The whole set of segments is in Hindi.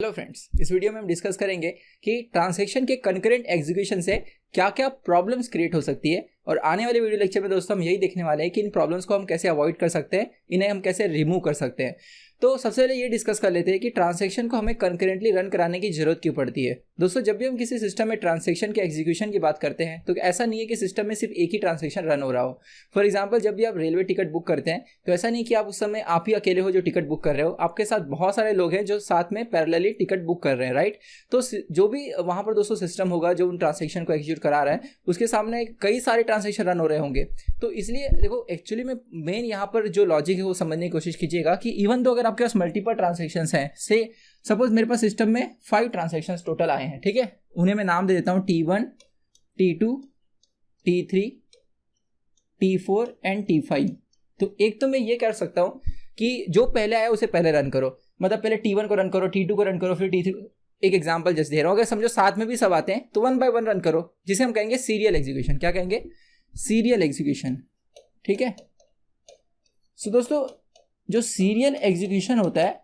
हेलो फ्रेंड्स, इस वीडियो में हम डिस्कस करेंगे कि ट्रांजैक्शन के कंकरेंट एग्जीक्यूशन से क्या क्या प्रॉब्लम्स क्रिएट हो सकती है। और आने वाले वीडियो लेक्चर में दोस्तों हम यही देखने वाले हैं कि इन प्रॉब्लम्स को हम कैसे अवॉइड कर सकते हैं, इन्हें हम कैसे रिमूव कर सकते हैं। तो सबसे पहले ये डिस्कस कर लेते हैं कि ट्रांजैक्शन को हमें कंकरेंटली रन कराने की जरूरत क्यों पड़ती है। दोस्तों, जब भी हम किसी सिस्टम में ट्रांजैक्शन के एग्जीक्यूशन की बात करते हैं तो ऐसा नहीं है कि सिस्टम में सिर्फ एक ही ट्रांजैक्शन रन हो रहा हो। फॉर एग्जाम्पल, जब भी आप रेलवे टिकट बुक करते हैं तो ऐसा नहीं कि आप उस समय आप ही अकेले हो जो टिकट बुक कर रहे हो, आपके साथ बहुत सारे लोग हैं जो साथ में पैरेलली टिकट बुक कर रहे हैं, राइट। तो जो भी वहाँ पर दोस्तों सिस्टम होगा जो उन ट्रांजैक्शन को एग्जीक्यूट करा रहा है, उसके सामने कई सारे ट्रांजैक्शन रन हो रहे होंगे। तो इसलिए देखो, एक्चुअली में मेन यहाँ पर जो लॉजिक है वो समझने की कोशिश कीजिएगा कि इवन तो अगर आपके पास मल्टीपल ट्रांजैक्शंस हैं, से सपोज मेरे पास सिस्टम में 5 ट्रांजैक्शंस टोटल आए हैं, ठीक है। उन्हें मैं नाम दे देता हूँ T1, T2, T3, T4 and T5। तो एक तो मैं ये कर सकता हूँ कि जो पहले आया उसे पहले रन करो, मतलब पहले T1 को रन करो, T2 को रन करो, फिर T3। एक एग्जांपल जस्ट दे रहा हूँ, अगर समझो साथ में भी सब आते हैं तो 1 बाय 1 रन करो, जिसे हम कहेंगे सीरियल एग्जीक्यूशन। क्या कहेंगे? सीरियल एग्जीक्यूशन, ठीक है। सो दोस्तों, जो सीरियल एग्जीक्यूशन होता है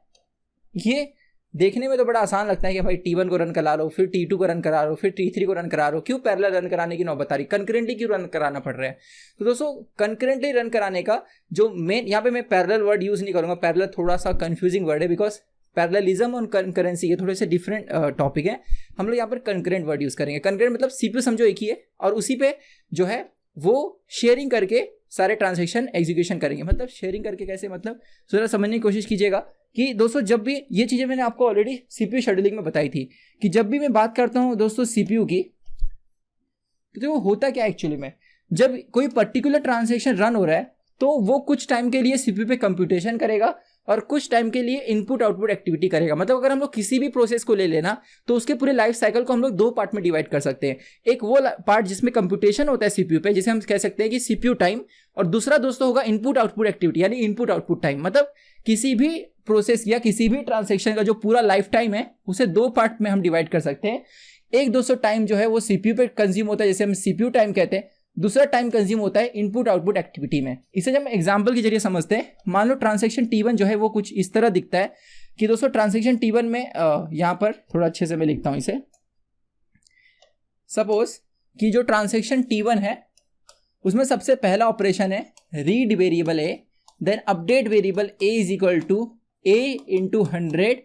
ये देखने में तो बड़ा आसान लगता है कि भाई T1 को रन करा लो, फिर T2 को रन करा लो, फिर T3 को रन करा लो। क्यों पैरेलल रन कराने की नौबत आ रही, कंकरेंटली क्यों रन कराना पड़ रहा है? तो दोस्तों, कंकरेंटली रन कराने का जो मेन, यहाँ पे मैं पैरेलल वर्ड यूज नहीं करूंगा, पैरेलल थोड़ा सा कंफ्यूजिंग वर्ड है, बिकॉज पैरेललिज्म और कंकरेंसी ये थोड़े से डिफरेंट टॉपिक है। हम लोग यहाँ पर कंकरेंट वर्ड यूज करेंगे। कंकरेंट मतलब सीपीयू समझो एक ही है और उसी पे जो है वो शेयरिंग करके सारे ट्रांजैक्शन एग्जीक्यूशन करेंगे। मतलब शेयरिंग करके कैसे, मतलब जरा समझने की कोशिश कीजिएगा कि दोस्तों, जब भी ये चीज़ें मैंने आपको ऑलरेडी सीपीयू शेड्यूलिंग में बताई थी कि जब भी मैं बात करता हूँ दोस्तों सीपीयू की, तो वो होता क्या एक्चुअली में, जब कोई पर्टिकुलर ट्रांजैक्शन रन हो रहा है तो वो कुछ टाइम के लिए सीपीयू पे कंप्यूटेशन करेगा और कुछ टाइम के लिए इनपुट आउटपुट एक्टिविटी करेगा। मतलब अगर हम लोग किसी भी प्रोसेस को ले लेना तो उसके पूरे लाइफ साइकिल को हम लोग 2 पार्ट में डिवाइड कर सकते हैं। एक वो पार्ट जिसमें कंप्यूटेशन होता है सीपीयू पे, जिसे हम कह सकते हैं कि सीपीयू टाइम, और दूसरा दोस्तों होगा इनपुट आउटपुट एक्टिविटी, यानी इनपुट आउटपुट टाइम। मतलब किसी भी प्रोसेस या किसी भी ट्रांजैक्शन का जो पूरा लाइफ टाइम है उसे 2 पार्ट में हम डिवाइड कर सकते हैं। एक दोस्तों टाइम जो है वो सीपीयू पे कंज्यूम होता है, जैसे हम सीपीयू टाइम कहते हैं। दूसरा टाइम कंज्यूम होता है इनपुट आउटपुट एक्टिविटी में। इसे जब हम एग्जांपल के जरिए समझते हैं, मान लो ट्रांजैक्शन T1 जो है वो कुछ इस तरह दिखता है कि दोस्तों ट्रांजैक्शन T1 में यहाँ पर थोड़ा अच्छे से मैं लिखता हूँ इसे। सपोज कि जो ट्रांजैक्शन T1 है उसमें सबसे पहला ऑपरेशन है read variable A, then update variable A is equal to A into 100,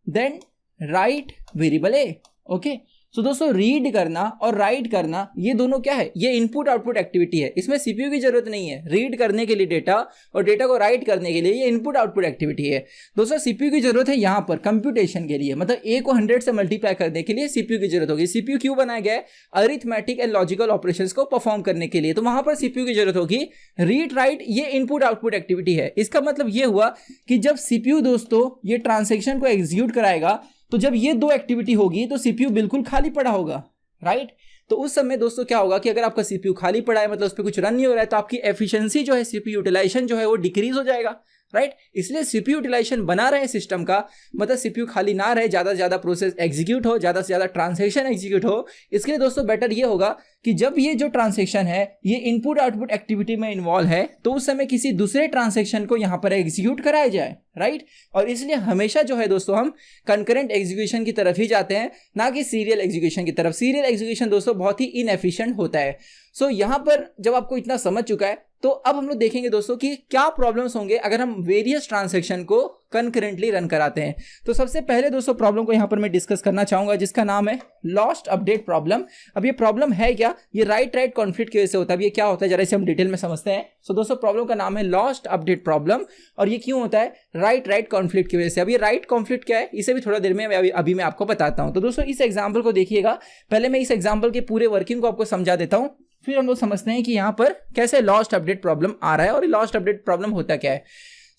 then write variable A. Okay, तो दोस्तों रीड करना और राइट करना ये दोनों क्या है, ये इनपुट आउटपुट एक्टिविटी है। इसमें सीपीयू की जरूरत नहीं है। रीड करने के लिए डेटा और डेटा को राइट करने के लिए ये इनपुट आउटपुट एक्टिविटी है। दोस्तों सीपीयू की जरूरत है यहाँ पर कंप्यूटेशन के लिए, मतलब ए को 100 से मल्टीप्लाई करने के लिए सीपीयू की जरूरत होगी। सीपीयू क्यों बनाया गया है? अरिथमेटिक एंड लॉजिकल ऑपरेशंस को परफॉर्म करने के लिए। तो वहां पर सीपीयू की जरूरत होगी। रीड राइट ये इनपुट आउटपुट एक्टिविटी है। इसका मतलब ये हुआ कि जब सीपीयू दोस्तों ये ट्रांजैक्शन को एग्जीक्यूट कराएगा तो जब ये 2 एक्टिविटी होगी तो सीपीयू बिल्कुल खाली पड़ा होगा, राइट। तो उस समय दोस्तों क्या होगा कि अगर आपका सीपीयू खाली पड़ा है, मतलब उस पर कुछ रन नहीं हो रहा है, तो आपकी एफिशिएंसी जो है, सीपीयू यूटिलाइजेशन जो है वो डिक्रीज हो जाएगा, राइट। इसलिए सीपीयू यूटिलाइजेशन बना रहे सिस्टम का, मतलब सीपीयू खाली ना रहे, ज्यादा से ज्यादा प्रोसेस एग्जीक्यूट हो, ज्यादा से ज्यादा ट्रांजैक्शन एग्जीक्यूट हो। इसके लिए दोस्तों बेटर ये होगा कि जब ये जो ट्रांजैक्शन है ये इनपुट आउटपुट एक्टिविटी में इन्वॉल्व है तो उस समय किसी दूसरे ट्रांजैक्शन को यहाँ पर एग्जीक्यूट कराया जाए, राइट। और इसलिए हमेशा जो है दोस्तों हम कंकरेंट एग्जीक्यूशन की तरफ ही जाते हैं, ना कि सीरियल एग्जीक्यूशन की तरफ। सीरियल एग्जीक्यूशन दोस्तों बहुत ही इनएफिशिएंट होता है। सो यहाँ पर जब आपको इतना समझ चुका है तो अब हम लोग देखेंगे दोस्तों कि क्या प्रॉब्लम्स होंगे अगर हम वेरियस ट्रांजैक्शन को कंकरेंटली रन कराते हैं। तो सबसे पहले दोस्तों प्रॉब्लम को यहाँ पर मैं डिस्कस करना चाहूंगा, जिसका नाम है लॉस्ट अपडेट प्रॉब्लम। अब ये प्रॉब्लम है क्या? ये राइट कॉन्फ्लिक्ट की वजह से होता है। अब ये क्या होता है जरा इसे हम डिटेल में समझते हैं। सो दोस्तों प्रॉब्लम का नाम है लॉस्ट अपडेट प्रॉब्लम, और ये क्यों होता है? राइट कॉन्फ्लिक्ट की वजह से। अब ये राइट कॉन्फ्लिक्ट क्या है इसे भी थोड़ा देर में अभी मैं आपको बताता हूँ। तो दोस्तों इस एग्जाम्पल को देखिएगा। पहले मैं इस एग्जाम्पल के पूरे वर्किंग को आपको समझा देता हूँ, फिर हम लोग समझते हैं कि यहाँ पर कैसे लॉस्ट अपडेट प्रॉब्लम आ रहा है और ये लॉस्ट अपडेट प्रॉब्लम होता क्या है।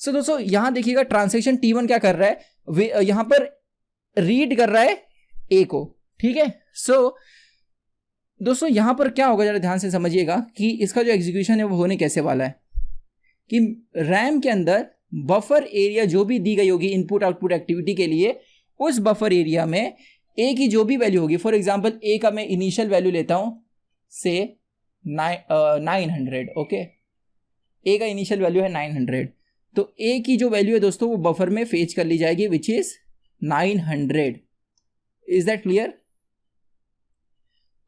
सो दोस्तों यहाँ देखिएगा, ट्रांजैक्शन T1 क्या कर रहा है, यहाँ पर रीड कर रहा है ए को, ठीक है। सो दोस्तों यहाँ पर क्या होगा, जरा ध्यान से समझिएगा कि इसका जो एग्जीक्यूशन है वो होने कैसे वाला है कि रैम के अंदर बफर एरिया जो भी दी गई होगी इनपुट आउटपुट एक्टिविटी के लिए, उस बफर एरिया में ए की जो भी वैल्यू होगी, फॉर एग्जाम्पल ए का मैं इनिशियल वैल्यू लेता हूं से 900, ओके। ए का इनिशियल वैल्यू है 900, तो ए की जो वैल्यू है दोस्तों वो बफर में फेच कर ली जाएगी, which is 900। Is that clear?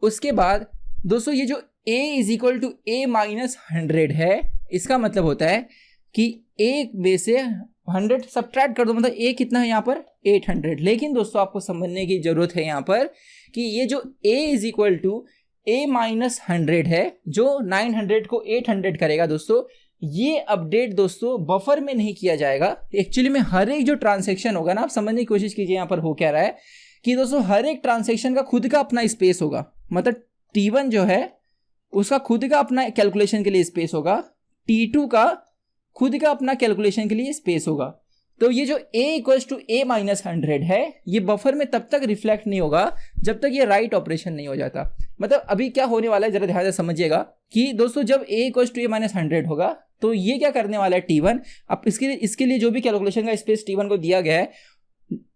उसके बाद दोस्तों ये जो a is equal to a minus 100 है, इसका मतलब होता है कि एक में से 100 सब्ट्रैक्ट कर दो, मतलब a कितना है यहाँ पर 800। लेकिन दोस्तों आपको समझने की जरूरत है यहाँ पर कि ये जो a is equal to a minus 100 है, जो 900 को 800 करेगा दोस्तों, ये अपडेट दोस्तों बफर में नहीं किया जाएगा। एक्चुअली में हर एक जो ट्रांसेक्शन होगा ना, आप समझने की कोशिश कीजिए यहाँ पर हो क्या रहा है कि दोस्तों हर एक ट्रांसेक्शन का खुद का अपना स्पेस होगा। मतलब T1 जो है उसका खुद का अपना कैलकुलेशन के लिए स्पेस होगा, T2 का खुद का अपना कैलकुलेशन के लिए स्पेस होगा। तो ये जो a equals to a minus 100 है, ये बफर में तब तक रिफ्लेक्ट नहीं होगा जब तक ये राइट ऑपरेशन नहीं हो जाता। मतलब अभी क्या होने वाला है जरा ध्यान से समझिएगा कि दोस्तों जब a equals to a minus 100 होगा तो ये क्या करने वाला है T1, अब इसके लिए जो भी कैलकुलेशन का स्पेस T1 को दिया गया है,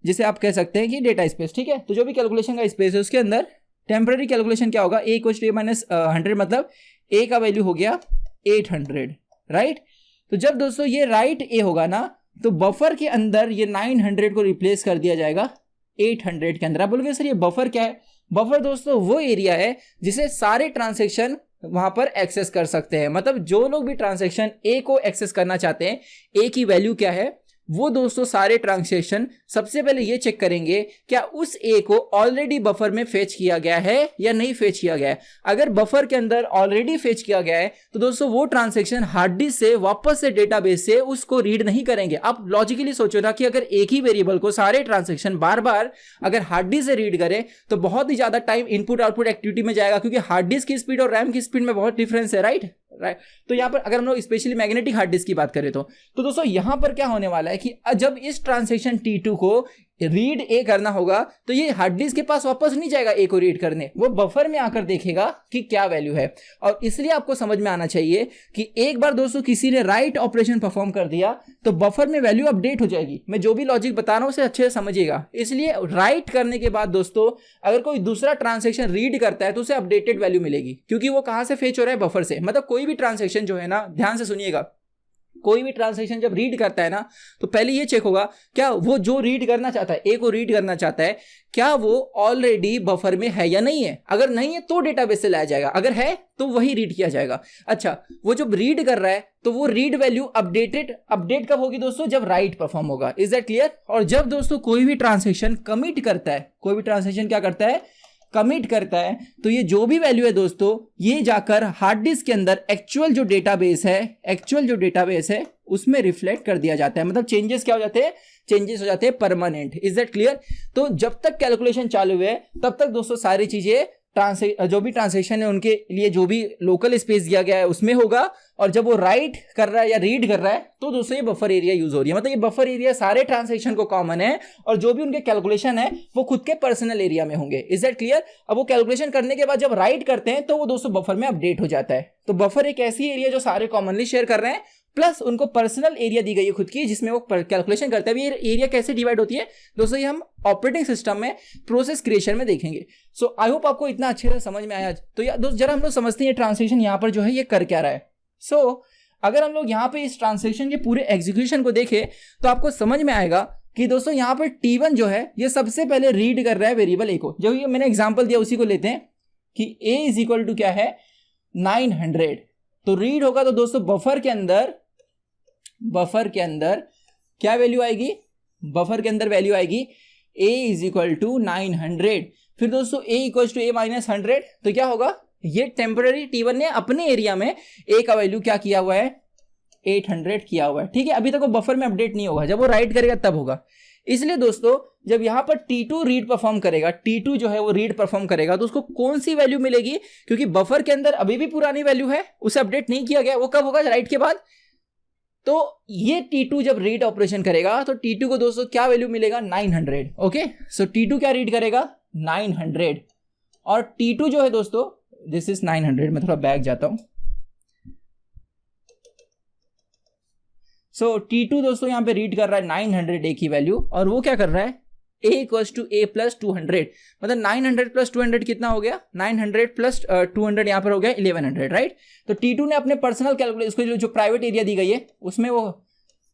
जिसे आप कह सकते हैं कि डेटा स्पेस, ठीक है, तो जो भी कैलकुलेशन का स्पेस है उसके अंदर टेम्पररी कैलकुलेशन क्या होगा, a equals to a minus 100, मतलब a का वैल्यू हो गया 800, राइट। तो जब दोस्तों ये राइट a होगा ना, तो बफर के अंदर ये 900 को रिप्लेस कर दिया जाएगा 800 के अंदर। आप बोलोगे सर ये बफर क्या है? बफर दोस्तों वो एरिया है जिसे सारे ट्रांजैक्शन वहां पर एक्सेस कर सकते हैं। मतलब जो लोग भी ट्रांजैक्शन ए को एक्सेस करना चाहते हैं, ए की वैल्यू क्या है, वो दोस्तों सारे ट्रांजैक्शन सबसे पहले ये चेक करेंगे क्या उस ए को ऑलरेडी बफर में फेच किया गया है या नहीं फेच किया गया है। अगर बफर के अंदर ऑलरेडी फेच किया गया है तो दोस्तों वो ट्रांजैक्शन हार्ड डिस्क से वापस से डेटाबेस से उसको रीड नहीं करेंगे। आप लॉजिकली सोचो ना कि अगर एक ही वेरिएबल को सारे ट्रांजैक्शन बार बार अगर हार्ड डिस्क से रीड करें तो बहुत ही ज्यादा टाइम इनपुट आउटपुट एक्टिविटी में जाएगा, क्योंकि हार्ड डिस्क की स्पीड और रैम की स्पीड में बहुत डिफरेंस है, राइट। तो यहां पर अगर हम लोग स्पेशली मैग्नेटिक हार्ड डिस्क की बात करें तो दोस्तों यहां पर क्या होने वाला है कि जब इस ट्रांजैक्शन T2 को रीड ए करना होगा तो ये हार्ड डिस्क के पास वापस नहीं जाएगा ए को रीड करने, वो बफर में आकर देखेगा कि क्या वैल्यू है। और इसलिए आपको समझ में आना चाहिए कि एक बार दोस्तों किसी ने राइट ऑपरेशन परफॉर्म कर दिया तो बफर में वैल्यू अपडेट हो जाएगी। मैं जो भी लॉजिक बता रहा हूं उसे अच्छे से समझिएगा। इसलिए राइट करने के बाद दोस्तों अगर कोई दूसरा ट्रांजैक्शन रीड करता है तो उसे अपडेटेड वैल्यू मिलेगी, क्योंकि वो कहां से फेच हो रहा है, बफर से। मतलब कोई भी ट्रांजैक्शन जो है ना, ध्यान से सुनिएगा, कोई भी ट्रांजैक्शन जब रीड करता है ना तो पहले ये चेक होगा क्या वो जो रीड करना चाहता है, ए को रीड करना चाहता है, क्या वो ऑलरेडी बफर में है या नहीं है। अगर नहीं है तो डेटाबेस से लाया जाएगा, अगर है तो वही रीड किया जाएगा। अच्छा, वो जब रीड कर रहा है तो वो रीड वैल्यू अपडेट कब होगी दोस्तों, जब राइट परफॉर्म होगा। Is that clear? और जब दोस्तों कोई भी ट्रांजैक्शन कमिट करता है, कोई भी ट्रांजैक्शन क्या करता है, कमिट करता है, तो ये जो भी वैल्यू है दोस्तों ये जाकर हार्ड डिस्क के अंदर एक्चुअल जो डेटाबेस है उसमें रिफ्लेक्ट कर दिया जाता है। मतलब चेंजेस क्या हो जाते हैं, चेंजेस हो जाते हैं परमानेंट। Is that clear? तो जब तक कैलकुलेशन चालू है तब तक दोस्तों सारी चीजें जो भी ट्रांजैक्शन है उनके लिए जो भी लोकल स्पेस दिया गया है उसमें होगा, और जब वो राइट कर रहा है या रीड कर रहा है तो दोस्तों ये बफर एरिया यूज हो रही है। मतलब ये बफर एरिया सारे ट्रांजैक्शन को कॉमन है और जो भी उनके कैलकुलेशन है वो खुद के पर्सनल एरिया में होंगे। Is that clear? अब वो कैलकुलेशन करने के बाद जब राइट करते हैं तो वो दोस्तों बफर में अपडेट हो जाता है। तो बफर एक ऐसी एरिया जो सारे कॉमनली शेयर कर रहे हैं, प्लस उनको पर्सनल एरिया दी गई है खुद की जिसमें वो कैलकुलेशन करते हैं। ये एरिया कैसे डिवाइड होती है दोस्तों, ये हम ऑपरेटिंग सिस्टम में प्रोसेस क्रिएशन में देखेंगे। सो आई होप आपको इतना अच्छे से समझ में आया। तो यार दोस्त जरा हम लोग समझते हैं ट्रांसलेशन यहाँ पर जो है ये कर क्या रहा है। सो अगर हम लोग यहाँ पे इस ट्रांसलेशन के पूरे एग्जीक्यूशन को देखें तो आपको समझ में आएगा कि दोस्तों यहाँ पर T1 जो है ये सबसे पहले रीड कर रहा है वेरिएबल ए को। जो ये मैंने एग्जांपल दिया उसी को लेते हैं कि a इज इक्वल टू क्या है 900, तो रीड होगा तो दोस्तों बफर के अंदर क्या वैल्यू आएगी, बफर के अंदर वैल्यू आएगी a इज इक्वल टू 900। फिर दोस्तों a equal to a minus 100, तो क्या होगा, ये टेम्पररी T1 ने अपने एरिया में a का वैल्यू क्या किया हुआ है 800 किया हुआ है। ठीक है, अभी तक वो बफर में अपडेट नहीं होगा, जब वो राइट करेगा तब होगा। इसलिए दोस्तों जब यहां पर T2 रीड परफॉर्म करेगा, T2 जो है वो रीड परफॉर्म करेगा तो उसको कौन सी वैल्यू मिलेगी, क्योंकि बफर के अंदर अभी भी पुरानी वैल्यू है, उसे अपडेट नहीं किया गया, वो कब होगा, राइट के बाद। तो ये T2 जब रीड ऑपरेशन करेगा तो T2 को दोस्तों क्या वैल्यू मिलेगा 900। ओके, सो T2 क्या रीड करेगा 900, और T2 जो है दोस्तों दिस इज 900। मैं थोड़ा बैक जाता हूं। सो T2 दोस्तों यहां पे रीड कर रहा है 900 ए की वैल्यू, और वो क्या कर रहा है a equals to a plus 200, मतलब 900 प्लस 200 कितना हो गया, 900 प्लस 200 यहां पर हो गया 1100, राइट। तो T2 ने अपने पर्सनल कैलकुलेशन, उसको जो प्राइवेट एरिया दी गई है उसमें वो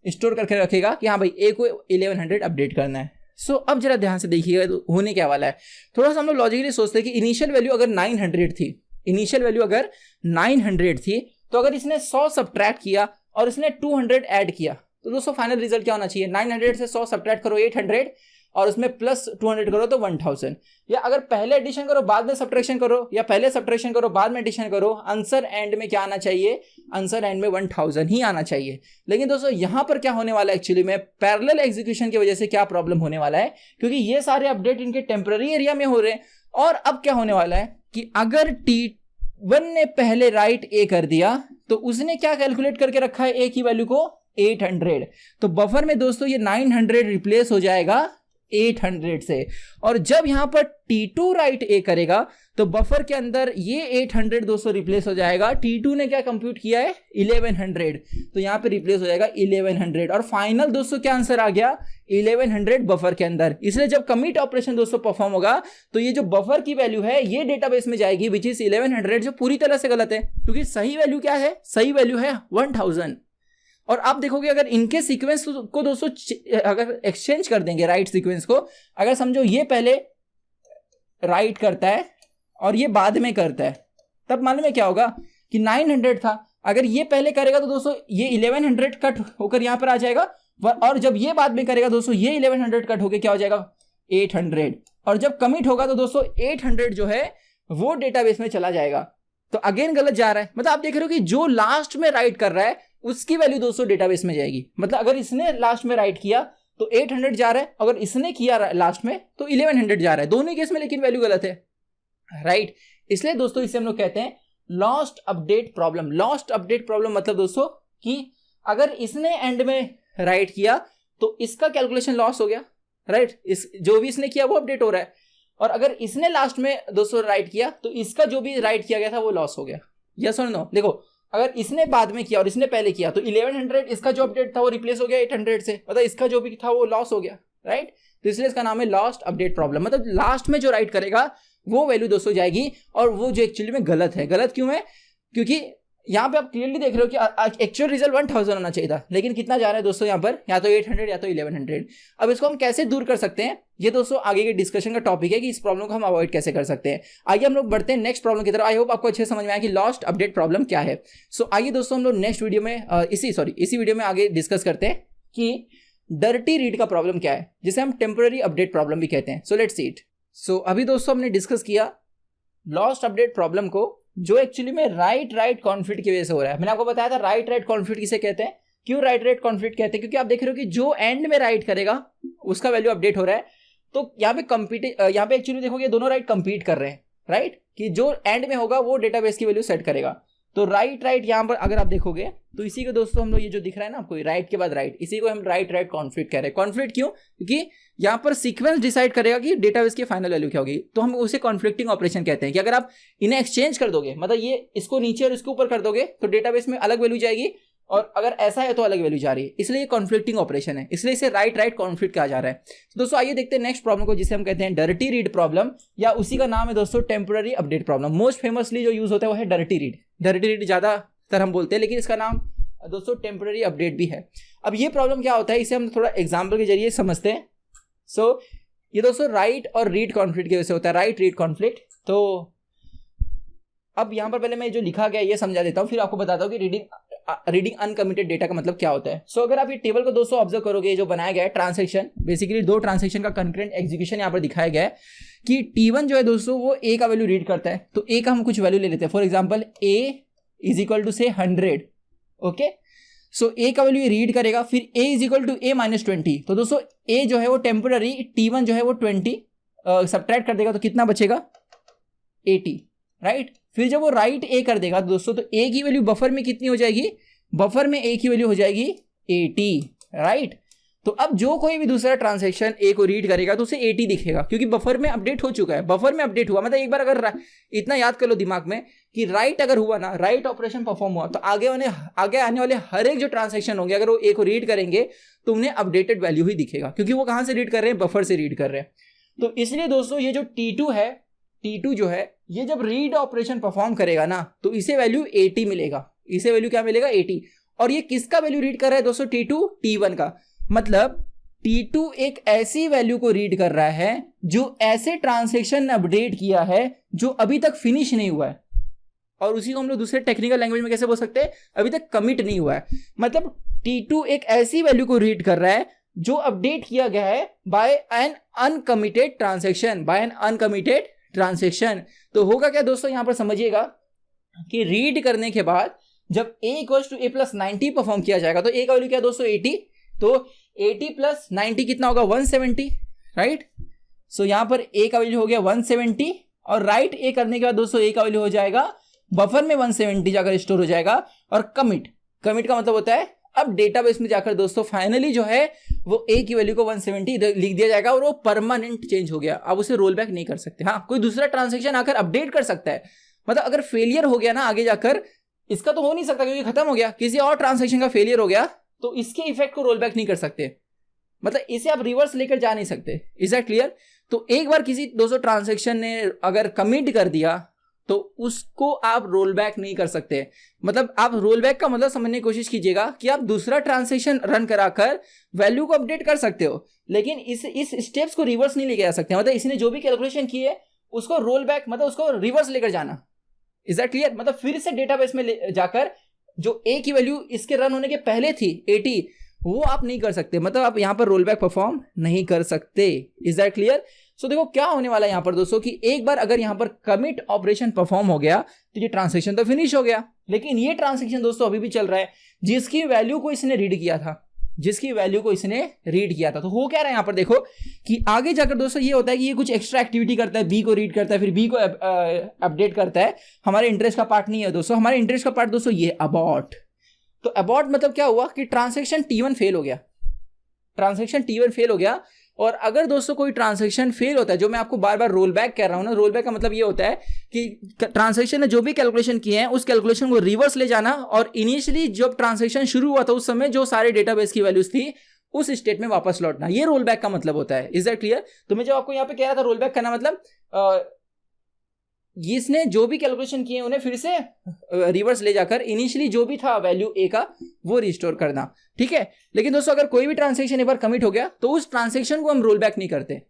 स्टोर करके रखेगा कि हाँ भाई a को 1100 अपडेट करना है। सो अब जरा ध्यान से देखिएगा तो होने क्या वाला है। थोड़ा सा हम लोग लॉजिकली सोचते हैं कि इनिशियल वैल्यू अगर 900 थी, इनिशियल वैल्यू अगर 900 थी, तो अगर इसने 100 सब्ट्रैक्ट किया और इसने 200 ऐड किया, तो दोस्तों फाइनल रिजल्ट क्या होना चाहिए? 900 से 100 सब्ट्रैक्ट करो 800 और उसमें प्लस 200 करो तो 1000। या अगर पहले एडिशन करो बाद में सब्ट्रैक्शन करो, या पहले सब्ट्रैक्शन करो बाद में एडिशन करो, आंसर एंड में क्या आना चाहिए? आंसर एंड में 1000 ही आना चाहिए। लेकिन दोस्तों यहां पर क्या होने वाला है एक्चुअली में, पैरेलल एग्जीक्यूशन की वजह से क्या प्रॉब्लम होने वाला है, क्योंकि ये सारे अपडेट इनके टेम्पररी एरिया में हो रहे हैं। और अब क्या होने वाला है कि अगर T1 ने पहले राइट ए कर दिया तो उसने क्या कैलकुलेट करके रखा है ए की वैल्यू को? 800। तो बफर में दोस्तों ये 900 रिप्लेस हो जाएगा 800 से। और जब यहां पर T2 राइट ए करेगा तो बफर के अंदर ये 800 दोस्तों रिप्लेस हो जाएगा। T2 ने क्या कंप्यूट किया है? 1100, तो यहां पे रिप्लेस हो जाएगा 1100। और फाइनल दोस्तों क्या आंसर आ गया? 1100 बफर के अंदर। इसलिए जब कमिट ऑपरेशन दोस्तों परफॉर्म होगा तो ये जो बफर की वैल्यू है ये डेटाबेस में जाएगी, विच इज 1100, जो पूरी तरह से गलत है, क्योंकि सही वैल्यू क्या है? सही वैल्यू है 1000। और आप देखोगे अगर इनके सीक्वेंस को दोस्तों अगर एक्सचेंज कर देंगे, राइट सीक्वेंस को, अगर समझो ये पहले राइट करता है और ये बाद में करता है, तब मालूम है क्या होगा कि 900 था, अगर ये पहले करेगा तो दोस्तों ये 1100 कट होकर यहां पर आ जाएगा, और जब ये बाद में करेगा दोस्तों ये 1100 कट होकर क्या हो जाएगा? 800। और जब कमिट होगा तो दोस्तों 800 जो है वो डेटाबेस में चला जाएगा। तो अगेन गलत जा रहा है। मतलब आप देख रहे हो कि जो लास्ट में राइट कर रहा है उसकी वैल्यू दोस्तों डेटाबेस में जाएगी। मतलब अगर इसने लास्ट में राइट किया तो 800 जा रहा है, अगर इसने किया लास्ट में तो 1100 जा रहा है, दोनों केस में लेकिन वैल्यू गलत है, राइट। इसलिए दोस्तों इसे हम लोग कहते हैं lost update problem. Lost update problem मतलब दोस्तों कि अगर इसने एंड में राइट किया तो इसका कैलकुलेशन लॉस हो गया, राइट। इस जो भी इसने किया वो अपडेट हो रहा है, और अगर इसने लास्ट में दोस्तों राइट किया तो इसका जो भी राइट किया गया था वो लॉस हो गया। यस और नो? देखो अगर इसने बाद में किया और इसने पहले किया तो 1100 इसका जो अपडेट था वो रिप्लेस हो गया 800 से, मतलब इसका जो भी था वो लॉस हो गया, राइट। तो इसलिए इसका नाम है लॉस्ट अपडेट प्रॉब्लम। मतलब लास्ट में जो राइट करेगा वो वैल्यू दोस्तों जाएगी, और वो जो एक्चुअली में गलत है। गलत क्यों है? क्योंकि यहाँ पे आप क्लियरली देख रहे हो कि एक्चुअल रिजल्ट 1000 होना चाहिए था, लेकिन कितना जा रहा है दोस्तों यहाँ पर? या तो 800 या तो 1100। अब इसको हम कैसे दूर कर सकते हैं, ये दोस्तों आगे के डिस्कशन का टॉपिक है कि इस प्रॉब्लम को हम अवॉइड कैसे कर सकते हैं। आइए हम लोग बढ़ते हैं नेक्स्ट प्रॉब्लम की तरफ। आई होप आपको अच्छे समझ में आया कि लॉस्ट अपडेट प्रॉब्लम क्या है। सो आइए दोस्तों हम लोग नेक्स्ट वीडियो में इसी वीडियो में आगे डिस्कस करते हैं कि डर्टी रीड का प्रॉब्लम क्या है, जिसे हम टेम्पररी अपडेट प्रॉब्लम भी कहते हैं। So let's see it. सो अभी दोस्तों हमने डिस्कस किया लॉस्ट अपडेट प्रॉब्लम को, जो एक्चुअली में राइट कॉन्फ्लिक्ट की वजह से हो रहा है। मैंने आपको बताया था राइट कॉन्फ्लिक्ट किसे कहते हैं, क्यों राइट कॉन्फ्लिक्ट कहते हैं, क्योंकि आप देख रहे हो कि जो एंड में राइट करेगा उसका वैल्यू अपडेट हो रहा है। तो यहाँ पे एक्चुअली देखोगे दोनों राइट कंपीट कर रहे हैं, राइट, कि जो एंड में होगा वो डेटाबेस की वैल्यू सेट करेगा। तो राइट यहाँ पर अगर आप देखोगे तो इसी को दोस्तों हम लोग ये जो दिख रहा है ना आपको राइट के बाद राइट, इसी को हम राइट कॉन्फ्लिक्ट कह रहे हैं। कॉन्फ्लिक्ट क्यों? क्योंकि यहाँ पर सीक्वेंस डिसाइड करेगा कि डेटाबेस की फाइनल वैल्यू क्या होगी, तो हम उसे कॉन्फ्लिक्टिंग ऑपरेशन कहते हैं। कि अगर आप इन्हें एक्सचेंज कर दोगे, मतलब ये इसको नीचे और इसके ऊपर कर दोगे तो डेटाबेस में अलग वैल्यू जाएगी, और अगर ऐसा है तो अलग वैल्यू जा रही है, इसलिए कॉन्फ्लिक्टिंग ऑपरेशन है, इसलिए इसे राइट कॉन्फ्लिक्ट कहा जा रहा है। तो दोस्तों आइए देखते हैं नेक्स्ट प्रॉब्लम को, जिसे हम कहते हैं डर्टी रीड प्रॉब्लम, या उसी का नाम है दोस्तों temporary update problem. Most famously जो यूज होता है वो है डर्टी रीड। डर्टी रीड ज्यादातर हम बोलते हैं, लेकिन इसका नाम दोस्तों टेम्पररी अपडेट भी है। अब ये प्रॉब्लम क्या होता है इसे हम थोड़ा एग्जाम्पल के जरिए समझते हैं। सो ये दोस्तों राइट और रीड कॉन्फ्लिक्ट की वजह से होता है, राइट रीड कॉन्फ्लिक्ट। तो अब यहाँ पर पहले मैं जो लिखा गया ये समझा देता हूँ, फिर आपको बताता हूँ कि रीडिंग अनकमिटेड डेटा का मतलब क्या होता है। सो अगर आप ये टेबल को दोस्तों ऑब्जर्व करोगे, जो बनाया गया है ट्रांसैक्शन, बेसिकली दो ट्रांसैक्शन का कंकरेंट एग्जीक्यूशन यहाँ पर दिखाया गया है कि T1 जो है दोस्तों वो A का वैल्यू रीड करता है। तो A का हम कुछ वैल्यू ले लेते हैं, for example A is equal to say 100, okay. So A का वैल्यू रीड करेगा, फिर A is equal to A minus 20। तो दोस्तों A जो है वो टेम्पररी, T1 जो है वो 20 सब्ट्रैक्ट कर देगा तो कितना बचेगा? 80, राइट। फिर जब वो राइट A कर देगा दोस्तों तो A की वैल्यू बफर में कितनी हो जाएगी? बफर में A की वैल्यू हो जाएगी 80, राइट। तो अब जो कोई भी दूसरा ट्रांजैक्शन A को रीड करेगा तो उसे 80 दिखेगा, क्योंकि बफर में अपडेट हो चुका है। बफर में अपडेट हुआ मतलब एक बार अगर इतना याद कर लो दिमाग में कि राइट अगर हुआ ना, राइट ऑपरेशन परफॉर्म हुआ, तो आगे आने वाले हर एक जो ट्रांजैक्शन होंगे अगर वो A को रीड करेंगे तो उन्हें अपडेटेड वैल्यू ही दिखेगा, क्योंकि वो कहां से रीड कर रहे हैं? बफर से रीड कर रहे हैं। तो इसलिए दोस्तों ये जो T2 है, T2 जो है ये जब रीड ऑपरेशन परफॉर्म करेगा ना तो इसे वैल्यू 80 मिलेगा। इसे वैल्यू क्या मिलेगा? 80। और ये किसका वैल्यू रीड कर रहा है दोस्तों? T2 T1 का। मतलब T2 एक ऐसी वैल्यू को रीड कर रहा है जो ऐसे ट्रांजैक्शन अपडेट किया है जो अभी तक फिनिश नहीं हुआ है, और उसी को हम लोग दूसरे टेक्निकल लैंग्वेज में कैसे बोल सकते हैं, अभी तक कमिट नहीं हुआ है। मतलब T2 एक ऐसी वैल्यू को रीड कर रहा है जो अपडेट किया गया है बाय एन अनकमिटेड ट्रांजैक्शन। तो होगा क्या दोस्तों, यहां पर समझिएगा कि रीड करने के बाद जब a = a + 90 परफॉर्म किया जाएगा तो a का वैल्यू क्या है दोस्तों 80, तो 80 + 90 कितना होगा 170, राइट। सो यहां पर a का वैल्यू हो गया 170 और राइट a करने के बाद दोस्तों a का वैल्यू हो जाएगा बफर में 170 जाकर स्टोर हो जाएगा। और कमिट का मतलब होता है अब डेटाबेस में जाकर दोस्तों फाइनली जो है वो a की वैल्यू को 170 लिख दिया जाएगा और वो परमानेंट चेंज हो गया, अब उसे रोल बैक नहीं कर सकते। हाँ, कोई दूसरा ट्रांजैक्शन आकर अपडेट कर सकता है, मतलब अगर फेलियर हो गया ना आगे जाकर, इसका तो हो नहीं सकता क्योंकि खत्म हो गया, किसी और ट्रांजैक्शन का फेलियर हो गया तो इसके इफेक्ट को रोल बैक नहीं कर सकते, मतलब इसे आप रिवर्स लेकर जा नहीं सकते। Is that clear. तो एक बार किसी दोस्तों ट्रांजैक्शन ने अगर कमिट कर दिया तो उसको आप रोल बैक नहीं कर सकते। मतलब आप रोल बैक का मतलब समझने की कोशिश कीजिएगा कि आप दूसरा ट्रांजैक्शन रन कराकर वैल्यू को अपडेट कर सकते हो, लेकिन इस स्टेप्स को रिवर्स नहीं लेके जा सकते। मतलब इसने जो भी कैलकुलेशन की है उसको रोल बैक मतलब उसको रिवर्स लेकर जाना। Is that clear. मतलब फिर से डेटाबेस में जाकर जो a की वैल्यू इसके रन होने के पहले थी 80, वो आप नहीं कर सकते, मतलब आप यहां पर रोल बैक परफॉर्म नहीं कर सकते। Is that clear. सो देखो क्या होने वाला है यहां पर दोस्तों कि एक बार अगर यहां पर कमिट ऑपरेशन परफॉर्म हो गया तो ये ट्रांजैक्शन तो फिनिश हो गया, लेकिन ये ट्रांजैक्शन दोस्तों अभी भी चल रहा है जिसकी वैल्यू को इसने रीड किया था, तो हो क्या रहा है यहां पर देखो कि आगे जाकर दोस्तों ये होता है कि ये कुछ एक्स्ट्रा एक्टिविटी करता है, बी को रीड करता है, फिर बी को अपडेट करता है। हमारे इंटरेस्ट का पार्ट नहीं है दोस्तों, हमारे इंटरेस्ट का पार्ट दोस्तों ये अबॉर्ट। तो अबॉर्ट मतलब क्या हुआ कि ट्रांजैक्शन T1 फेल हो गया। और अगर दोस्तों कोई ट्रांजैक्शन फेल होता है, जो मैं आपको बार बार रोल बैक कह रहा हूं ना, रोल बैक का मतलब ये होता है कि ट्रांजैक्शन ने जो भी कैलकुलेशन किए हैं उस कैलकुलेशन को रिवर्स ले जाना और इनिशियली जब ट्रांजैक्शन शुरू हुआ था उस समय जो सारे डेटाबेस की वैल्यूज थी उस स्टेट में वापस लौटना, ये रोल बैक का मतलब होता है। Is that clear. तो मैं जब आपको यहाँ पे कह रहा था रोल बैक करना मतलब इसने जो भी कैलकुलेशन किए उन्हें फिर से रिवर्स ले जाकर इनिशियली जो भी था वैल्यू a का वो रिस्टोर करना, ठीक है। लेकिन दोस्तों अगर कोई भी ट्रांजैक्शन एक बार कमिट हो गया तो उस ट्रांजैक्शन को हम रोल बैक नहीं करते।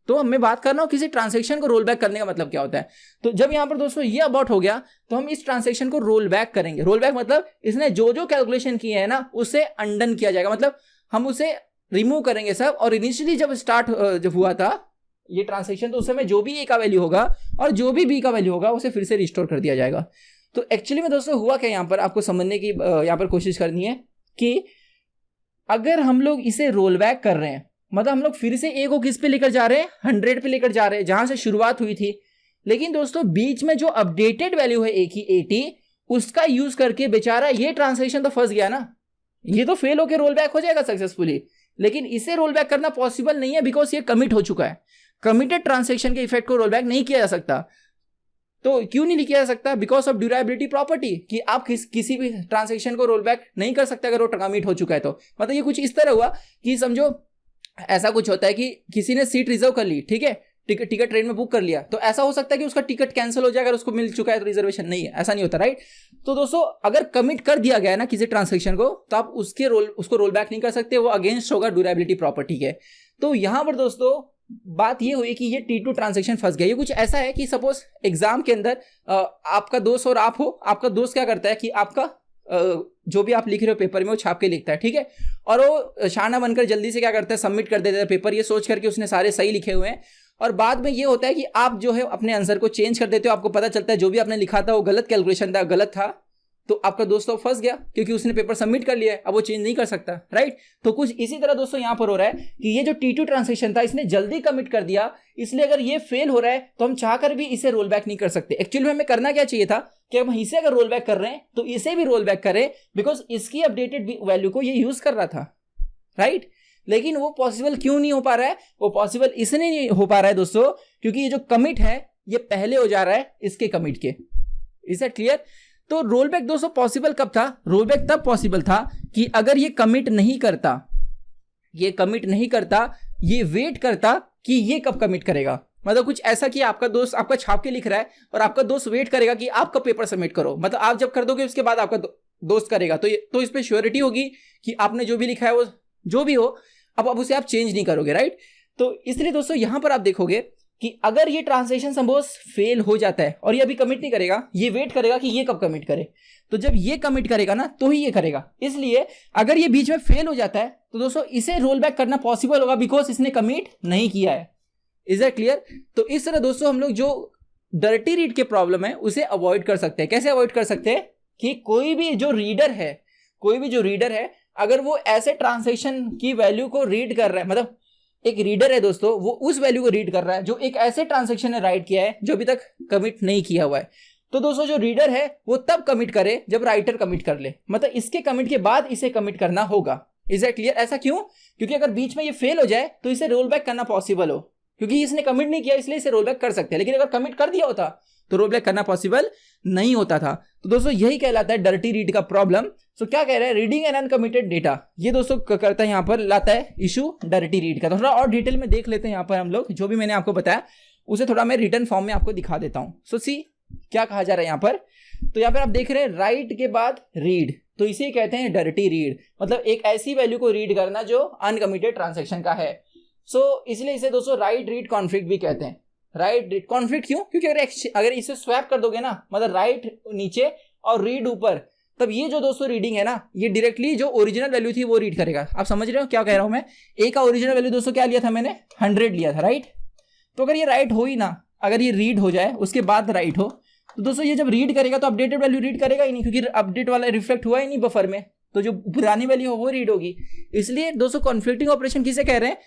तो मैं बात कर रहा हूं किसी ट्रांजैक्शन को रोल बैक करने का मतलब क्या होता है। तो जब यहां पर दोस्तों ये अबाउट हो गया तो हम इस ट्रांजैक्शन को रोल बैक करेंगे। रोल बैक मतलब इसने जो जो कैलकुलेशन किए हैं ना उसे अनडन किया जाएगा, मतलब हम उसे रिमूव करेंगे सब। और इनिशियली जब हुआ था ये ट्रांजैक्शन तो उस समय जो भी a का वैल्यू होगा और जो भी b का वैल्यू होगा उसे फिर से रिस्टोर कर दिया जाएगा। तो एक्चुअली में दोस्तों हुआ क्या, यहां पर आपको समझने की यहां पर कोशिश करनी है कि अगर हम लोग इसे रोल बैक कर रहे हैं मतलब हम लोग फिर से a को किस पे लेकर जा रहे हैं 100 पे लेकर जा रहे हैं जहां से शुरुआत हुई थी। लेकिन दोस्तों बीच में जो अपडेटेड वैल्यू है a की 80 उसका यूज करके बेचारा ये ट्रांजैक्शन तो फंस गया ना, ये तो फेल होकर रोल बैक हो जाएगा सक्सेसफुली, लेकिन इसे रोल बैक करना पॉसिबल नहीं है बिकॉज ये कमिट हो चुका है। कमिटेड ट्रांजैक्शन के इफेक्ट को रोल बैक नहीं किया जा सकता। तो क्यों नहीं किया जा सकता? बिकॉज ऑफ ड्यूरेबिलिटी प्रॉपर्टी, कि आप किसी भी ट्रांजैक्शन को रोल बैक नहीं कर सकते अगर वो कमिट हो चुका है। तो मतलब ये कुछ इस तरह हुआ कि समझो ऐसा कुछ होता है कि किसी ने सीट रिजर्व कर ली, ठीक है, टिकट ट्रेन में बुक कर लिया, तो ऐसा हो सकता है कि उसका टिकट कैंसिल हो जाए अगर उसको मिल चुका है तो रिजर्वेशन नहीं है, ऐसा नहीं होता, राइट। तो दोस्तों अगर कमिट कर दिया गया है ना किसी ट्रांजैक्शन को तो आप उसको रोल बैक नहीं कर सकते, वो अगेंस्ट होगा ड्यूरेबिलिटी प्रॉपर्टी के। तो यहां पर दोस्तों बात ये हुई कि ये T2 ट्रांजैक्शन फंस गया। ये कुछ ऐसा है कि सपोज एग्जाम के अंदर आपका दोस्त और आप हो, आपका दोस्त क्या करता है कि आपका जो भी आप लिख रहे हो पेपर में वो छाप के लिखता है, ठीक है, और वो शाना बनकर जल्दी से क्या करता है सबमिट कर देता है पेपर, ये सोच करके उसने सारे सही लिखे हुए हैं। और बाद में ये होता है कि आप जो है अपने आंसर को चेंज कर देते हो, आपको पता चलता है जो भी आपने लिखा था वो गलत कैलकुलेशन था, गलत था, तो आपका दोस्त तो फंस गया क्योंकि उसने पेपर सबमिट कर लिया है, अब वो चेंज नहीं कर सकता, राइट। तो कुछ इसी तरह दोस्तों यहां पर हो रहा है कि ये जो T2 ट्रांजैक्शन था इसने जल्दी कमिट कर दिया, इसलिए अगर ये फेल हो रहा है तो हम चाहकर भी इसे रोल बैक नहीं कर सकते। एक्चुअली में हमें करना क्या चाहिए था कि हम इसे अगर रोल बैक कर रहे हैं तो इसे भी रोल बैक करें बिकॉज इसकी अपडेटेड वैल्यू को ये यूज कर रहा था, राइट। लेकिन वो पॉसिबल क्यों नहीं हो पा रहा है? वो पॉसिबल इसलिए नहीं हो पा रहा है दोस्तों क्योंकि ये जो कमिट है ये पहले हो जा रहा है इसके कमिट के। Is that clear? तो रोल बैक दोस्तों पॉसिबल कब था? रोल बैक तब पॉसिबल था कि अगर ये कमिट नहीं करता, ये वेट करता कि ये कब कमिट करेगा। मतलब कुछ ऐसा कि आपका दोस्त आपका छाप के लिख रहा है और आपका दोस्त वेट करेगा कि आपका पेपर सबमिट करो, मतलब आप जब कर दोगे उसके बाद आपका दोस्त करेगा, तो इस पे श्योरिटी होगी कि आपने जो भी लिखा है वो जो भी हो अब उसे आप चेंज नहीं करोगे, राइट। तो इसलिए दोस्तों यहां पर आप देखोगे कि अगर ये ट्रांजैक्शन सपोज फेल हो जाता है और ये अभी कमिट नहीं करेगा, ये वेट करेगा कि ये कब कमिट करे, तो जब ये कमिट करेगा ना तो ही ये करेगा। इसलिए अगर ये बीच में फेल हो जाता है तो दोस्तों इसे रोल बैक करना पॉसिबल होगा बिकॉज इसने कमिट नहीं किया है। Is that clear? तो इस तरह दोस्तों हम लोग जो डर्टी रीड के प्रॉब्लम है उसे अवॉइड कर सकते हैं। कैसे अवॉइड कर सकते हैं कि कोई भी जो रीडर है अगर वो ऐसे ट्रांजैक्शन की वैल्यू को रीड कर रहा है, मतलब एक रीडर है दोस्तों, वो उस वैल्यू को रीड कर रहा है जो एक ऐसे ट्रांजैक्शन ने राइट किया है जो अभी तक कमिट नहीं किया हुआ है, तो दोस्तों जो रीडर है वो तब कमिट करे जब राइटर कमिट कर ले, मतलब इसके कमिट के बाद इसे कमिट करना होगा। Is that clear? ऐसा क्यों? क्योंकि अगर बीच में ये फेल हो जाए तो इसे रोल बैक करना पॉसिबल हो, क्योंकि इसने कमिट नहीं किया इसलिए इसे रोल बैक कर सकते हैं, लेकिन अगर कमिट कर दिया होता तो रोल बैक करना पॉसिबल नहीं होता था। तो दोस्तों यही कहलाता है डर्टी रीड का प्रॉब्लम। सो क्या कह रहा है? रीडिंग एन अनकमिटेड डेटा, ये दोस्तों करता है, यहाँ पर लाता है इशू डर्टी रीड का। थोड़ा और डिटेल में देख लेते हैं यहाँ पर हम लोग, जो भी मैंने आपको बताया उसे थोड़ा मैं रिटर्न फॉर्म में आपको दिखा देता हूँ। सो सी क्या कहा जा रहा है यहाँ पर, तो यहाँ पर आप देख रहे हैं राइट के बाद रीड, तो इसे कहते हैं डर्टी रीड, मतलब एक ऐसी वैल्यू को रीड करना जो अनकमिटेड ट्रांजैक्शन का है। सो इसलिए इसे दोस्तों राइट रीड कॉन्फ्लिक्ट भी कहते हैं। राइट रीड कॉन्फ्लिक्ट क्यों? क्योंकि अगर इसे स्वैप कर दोगे ना, मतलब राइट नीचे और रीड ऊपर, तब ये जो दोस्तों रीडिंग है ना, ये डायरेक्टली जो ओरिजिनल वैल्यू थी वो रीड करेगा। आप समझ रहे हो क्या कह रहा हूं मैं? ए का ओरिजिनल वैल्यू दोस्तों क्या लिया था मैंने? 100 लिया था, राइट। तो अगर ये राइट हो ही ना, अगर ये रीड हो जाए उसके बाद राइट हो, तो दोस्तों ये जब रीड करेगा तो अपडेटेड वैल्यू रीड करेगा ही नहीं, क्योंकि अपडेट वाला रिफ्लेक्ट हुआ ही नहीं बफर में, तो जो पुरानी वैल्यू हो वो रीड होगी। इसलिए दोस्तों कॉन्फ्लिक्टिंग ऑपरेशन किसे कह रहे हैं?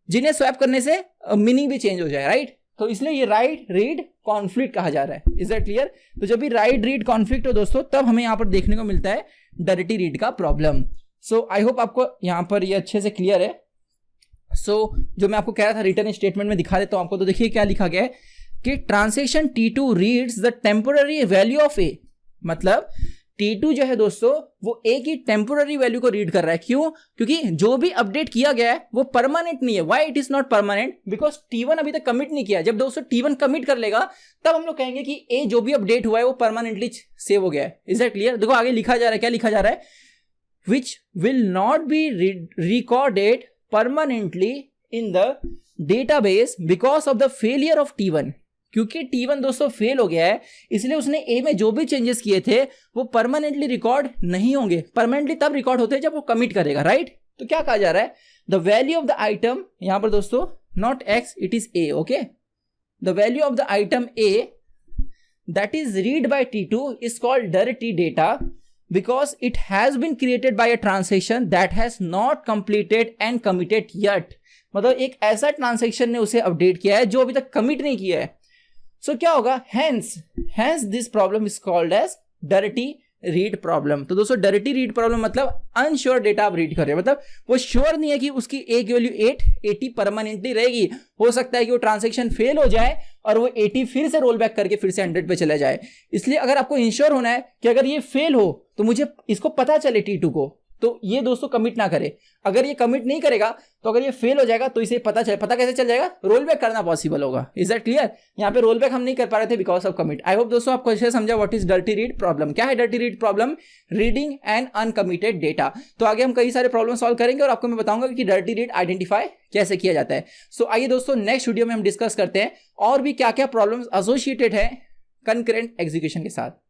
जिन्हें स्वैप करने से मीनिंग भी चेंज हो जाए, राइट। तो इसलिए ये राइट रीड कॉन्फ्लिक्ट कहा जा रहा है। Is that clear? तो जब भी राइट रीड कॉन्फ्लिक्ट हो दोस्तों, तब हमें यहाँ पर देखने को मिलता है डर्टी रीड का प्रॉब्लम। सो आई होप आपको यहाँ पर ये अच्छे से क्लियर है। सो जो मैं आपको कह रहा था रिटर्न स्टेटमेंट में दिखा देता हूँ आपको। तो देखिए क्या लिखा गया है कि transaction T2 reads the temporary value of A, मतलब T2 जो है दोस्तों वो ए की टेम्पोररी वैल्यू को रीड कर रहा है। क्यों? क्योंकि जो भी अपडेट किया गया है वो परमानेंट नहीं है। Why it is not permanent? Because T1 अभी तक कमिट नहीं किया। जब दोस्तों T1 कमिट कर लेगा तब हम लोग कहेंगे कि ए जो भी अपडेट हुआ है वो परमानेंटली सेव हो गया है। Is that clear? देखो आगे लिखा जा रहा है, क्या लिखा जा रहा है? Which will not be recorded permanently in the database because of the failure of T1। क्योंकि T1 दोस्तों फेल हो गया है, इसलिए उसने ए में जो भी चेंजेस किए थे वो परमानेंटली रिकॉर्ड नहीं होंगे। परमानेंटली तब रिकॉर्ड होते हैं जब वो कमिट करेगा, राइट। तो क्या कहा जा रहा है? The value of the item, यहां पर दोस्तों not X it is A, okay. The value of the item A that is read by T2 is called dirty data because it has been created by a transaction that has not completed and committed yet, मतलब एक ऐसा ट्रांजैक्शन ने उसे अपडेट किया है जो अभी तक कमिट नहीं किया है। सो क्या होगा? Hence this problem is called as dirty read problem. तो दोस्तों डर्टी रीड प्रॉब्लम मतलब अनश्योर डेटा आप रीड कर रहे हैं, मतलब वो श्योर नहीं है कि उसकी ए की वैल्यू 80 परमानेंटली रहेगी। हो सकता है कि वो ट्रांजैक्शन फेल हो जाए और वो 80 फिर से रोल बैक करके फिर से 100 पे चला जाए। इसलिए अगर आपको इंश्योर होना है कि अगर ये फेल हो तो मुझे इसको पता चले T2 को, तो ये दोस्तों कमिट ना करे। अगर ये कमिट नहीं करेगा तो अगर ये फेल हो जाएगा तो इसे पता कैसे चल जाएगा? रोल बैक करना पॉसिबल होगा। Is that clear? यहाँ पे रोल बैक हम नहीं कर पा रहे थे because of commit. I hope दोस्तों आपको अच्छे समझा what is dirty read problem. क्या है dirty read problem? Reading an uncommitted data. तो आगे हम कई सारे प्रॉब्लम सॉल्व करेंगे और आपको मैं बताऊंगा कि डर्टी रीड आइडेंटिफाई कैसे किया जाता है। सो आइए दोस्तों नेक्स्ट वीडियो में हम डिस्कस करते हैं और भी क्या क्या प्रॉब्लम एसोसिएटेड है कंकरेंट एग्जीक्यूशन के साथ।